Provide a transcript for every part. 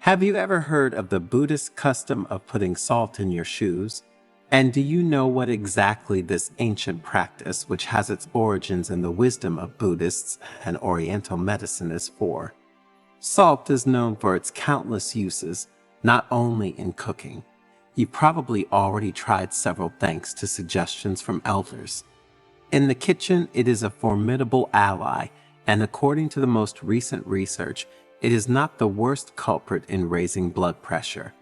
Have you ever heard of the Buddhist custom of putting salt in your shoes? And do you know what exactly this ancient practice, which has its origins in the wisdom of Buddhists and Oriental medicine, is for? Salt is known for its countless uses, not only in cooking. You probably already tried several thanks to suggestions from elders. In the kitchen, it is a formidable ally, and according to the most recent research, it is not the worst culprit in raising blood pressure.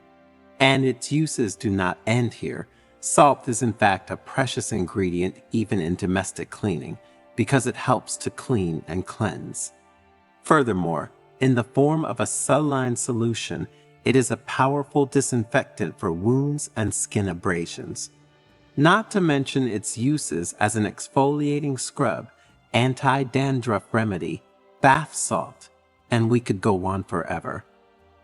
And its uses do not end here. Salt is in fact a precious ingredient even in domestic cleaning, because it helps to clean and cleanse. Furthermore, in the form of a saline solution, it is a powerful disinfectant for wounds and skin abrasions. Not to mention its uses as an exfoliating scrub, anti-dandruff remedy, bath salt, and we could go on forever.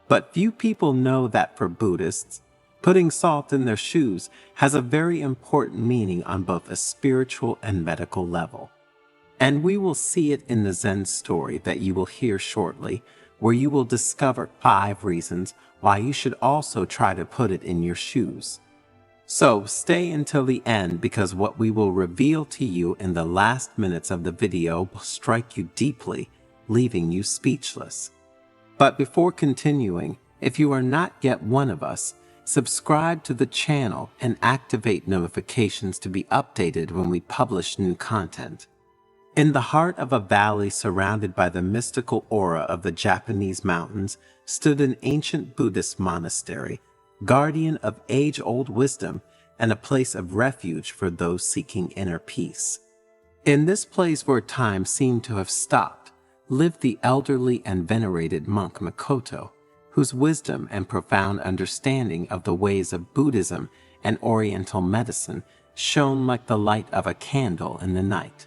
But few people know that for Buddhists, putting salt in their shoes has a very important meaning on both a spiritual and medical level. And we will see it in the Zen story that you will hear shortly, where you will discover 5 reasons why you should also try to put it in your shoes. So stay until the end, because what we will reveal to you in the last minutes of the video will strike you deeply, leaving you speechless. But before continuing, if you are not yet one of us, subscribe to the channel and activate notifications to be updated when we publish new content. In the heart of a valley surrounded by the mystical aura of the Japanese mountains stood an ancient Buddhist monastery, guardian of age-old wisdom and a place of refuge for those seeking inner peace. In this place where time seemed to have stopped, lived the elderly and venerated monk Makoto, whose wisdom and profound understanding of the ways of Buddhism and Oriental medicine shone like the light of a candle in the night.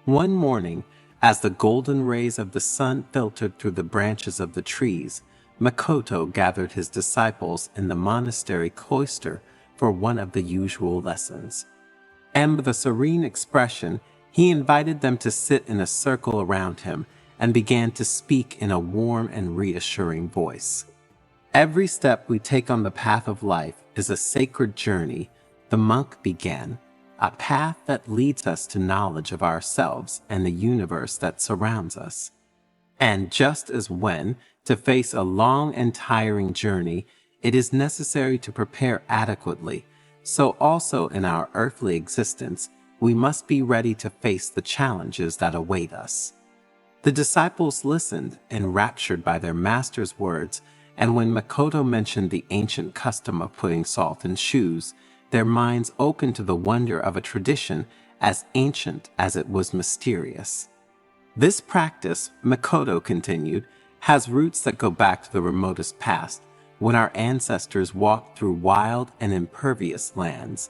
One morning, as the golden rays of the sun filtered through the branches of the trees, Makoto gathered his disciples in the monastery cloister for one of the usual lessons. And with a serene expression, he invited them to sit in a circle around him and began to speak in a warm and reassuring voice. Every step we take on the path of life is a sacred journey, the monk began, a path that leads us to knowledge of ourselves and the universe that surrounds us. And just as when, to face a long and tiring journey, it is necessary to prepare adequately, so also in our earthly existence, we must be ready to face the challenges that await us. The disciples listened, enraptured by their master's words, and when Makoto mentioned the ancient custom of putting salt in shoes, their minds opened to the wonder of a tradition as ancient as it was mysterious. This practice, Makoto continued, has roots that go back to the remotest past, when our ancestors walked through wild and impervious lands.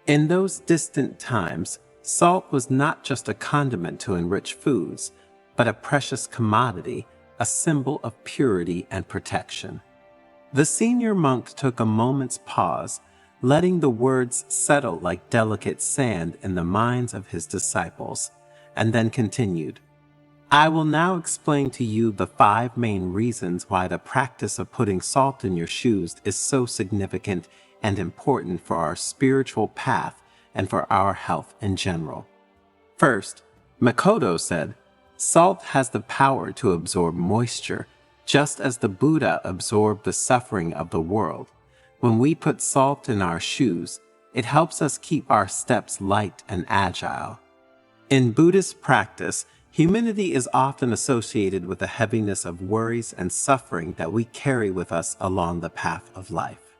In those distant times, salt was not just a condiment to enrich foods, but a precious commodity, a symbol of purity and protection. The senior monk took a moment's pause, letting the words settle like delicate sand in the minds of his disciples, and then continued, I will now explain to you the 5 main reasons why the practice of putting salt in your shoes is so significant and important for our spiritual path and for our health in general. First, Makoto said, salt has the power to absorb moisture, just as the Buddha absorbed the suffering of the world. When we put salt in our shoes, it helps us keep our steps light and agile. In Buddhist practice, humility is often associated with the heaviness of worries and suffering that we carry with us along the path of life.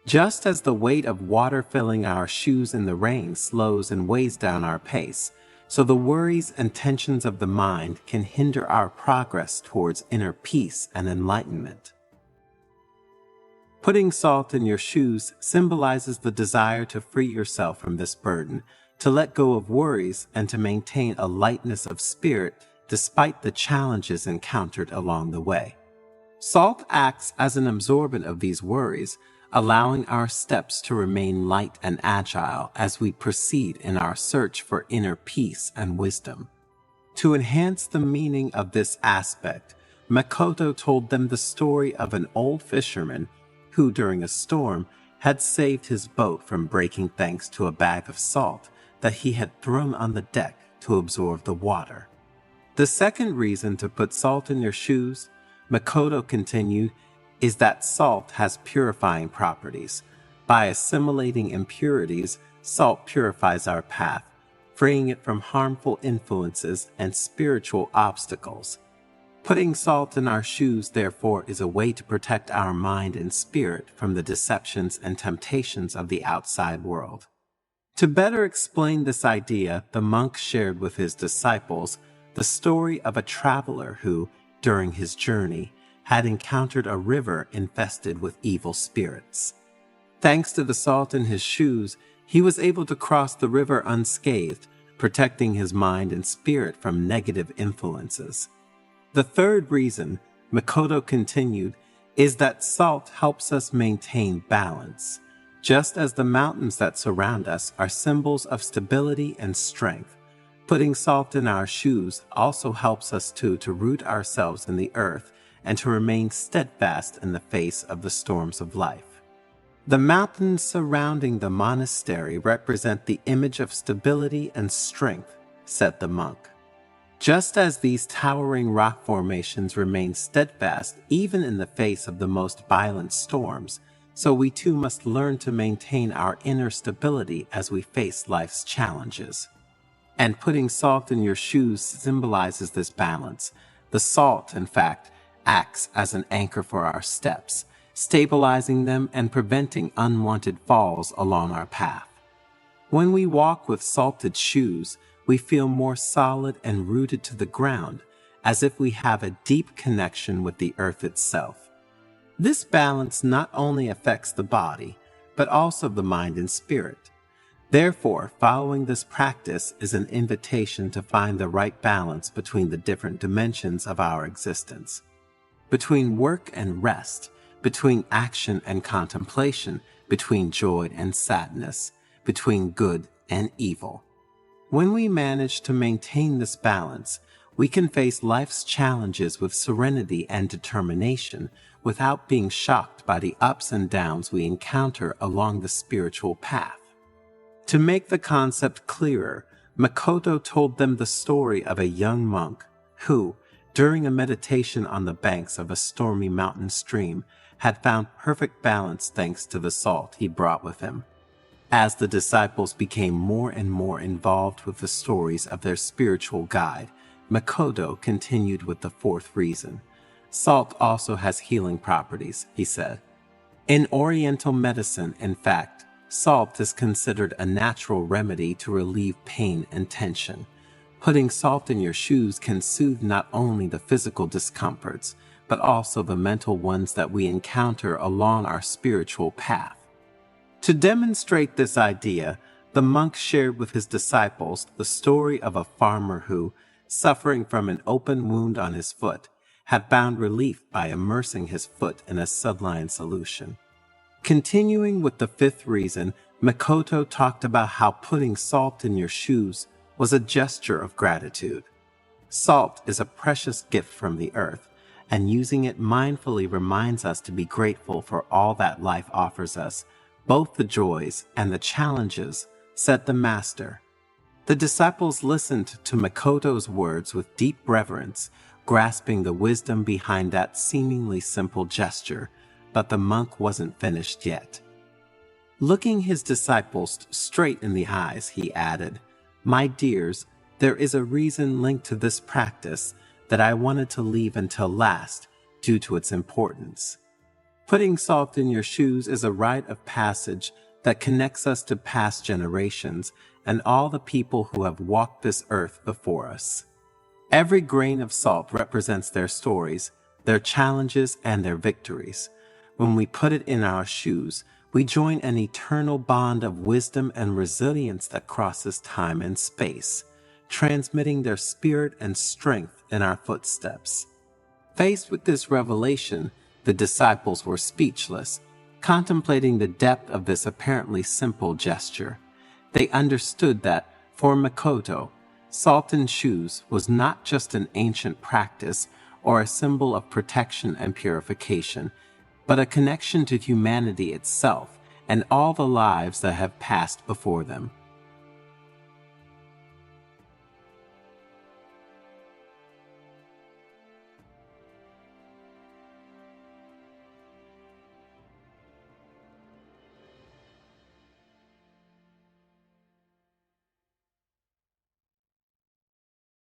Just as the weight of water filling our shoes in the rain slows and weighs down our pace, so the worries and tensions of the mind can hinder our progress towards inner peace and enlightenment. Putting salt in your shoes symbolizes the desire to free yourself from this burden, to let go of worries, and to maintain a lightness of spirit despite the challenges encountered along the way. Salt acts as an absorbent of these worries, allowing our steps to remain light and agile as we proceed in our search for inner peace and wisdom. To enhance the meaning of this aspect, Makoto told them the story of an old fisherman who, during a storm, had saved his boat from breaking thanks to a bag of salt that he had thrown on the deck to absorb the water. The second reason to put salt in your shoes, Makoto continued, is that salt has purifying properties. By assimilating impurities, salt purifies our path, freeing it from harmful influences and spiritual obstacles. Putting salt in our shoes, therefore, is a way to protect our mind and spirit from the deceptions and temptations of the outside world. To better explain this idea, the monk shared with his disciples the story of a traveler who, during his journey, had encountered a river infested with evil spirits. Thanks to the salt in his shoes, he was able to cross the river unscathed, protecting his mind and spirit from negative influences. The third reason, Makoto continued, is that salt helps us maintain balance. Just as the mountains that surround us are symbols of stability and strength, putting salt in our shoes also helps us to root ourselves in the earth and to remain steadfast in the face of the storms of life. The mountains surrounding the monastery represent the image of stability and strength, said the monk. Just as these towering rock formations remain steadfast even in the face of the most violent storms, so we too must learn to maintain our inner stability as we face life's challenges. And putting salt in your shoes symbolizes this balance. The salt, in fact, acts as an anchor for our steps, stabilizing them and preventing unwanted falls along our path. When we walk with salted shoes, we feel more solid and rooted to the ground, as if we have a deep connection with the earth itself. This balance not only affects the body, but also the mind and spirit. Therefore, following this practice is an invitation to find the right balance between the different dimensions of our existence. Between work and rest, between action and contemplation, between joy and sadness, between good and evil. When we manage to maintain this balance, we can face life's challenges with serenity and determination without being shocked by the ups and downs we encounter along the spiritual path. To make the concept clearer, Makoto told them the story of a young monk who, during a meditation on the banks of a stormy mountain stream, had found perfect balance thanks to the salt he brought with him. As the disciples became more and more involved with the stories of their spiritual guide, Makoto continued with the fourth reason. Salt also has healing properties, he said. In Oriental medicine, in fact, salt is considered a natural remedy to relieve pain and tension. Putting salt in your shoes can soothe not only the physical discomforts, but also the mental ones that we encounter along our spiritual path. To demonstrate this idea, the monk shared with his disciples the story of a farmer who, suffering from an open wound on his foot, had found relief by immersing his foot in a saline solution. Continuing with the fifth reason, Makoto talked about how putting salt in your shoes was a gesture of gratitude. Salt is a precious gift from the earth, and using it mindfully reminds us to be grateful for all that life offers us, both the joys and the challenges, said the master. The disciples listened to Makoto's words with deep reverence, grasping the wisdom behind that seemingly simple gesture, but the monk wasn't finished yet. Looking his disciples straight in the eyes, he added, "My dears, there is a reason linked to this practice that I wanted to leave until last due to its importance. Putting salt in your shoes is a rite of passage that connects us to past generations and all the people who have walked this earth before us. Every grain of salt represents their stories, their challenges, and their victories. When we put it in our shoes, we join an eternal bond of wisdom and resilience that crosses time and space, transmitting their spirit and strength in our footsteps." Faced with this revelation, the disciples were speechless, contemplating the depth of this apparently simple gesture. They understood that, for Makoto, salt in shoes was not just an ancient practice or a symbol of protection and purification, but a connection to humanity itself and all the lives that have passed before them.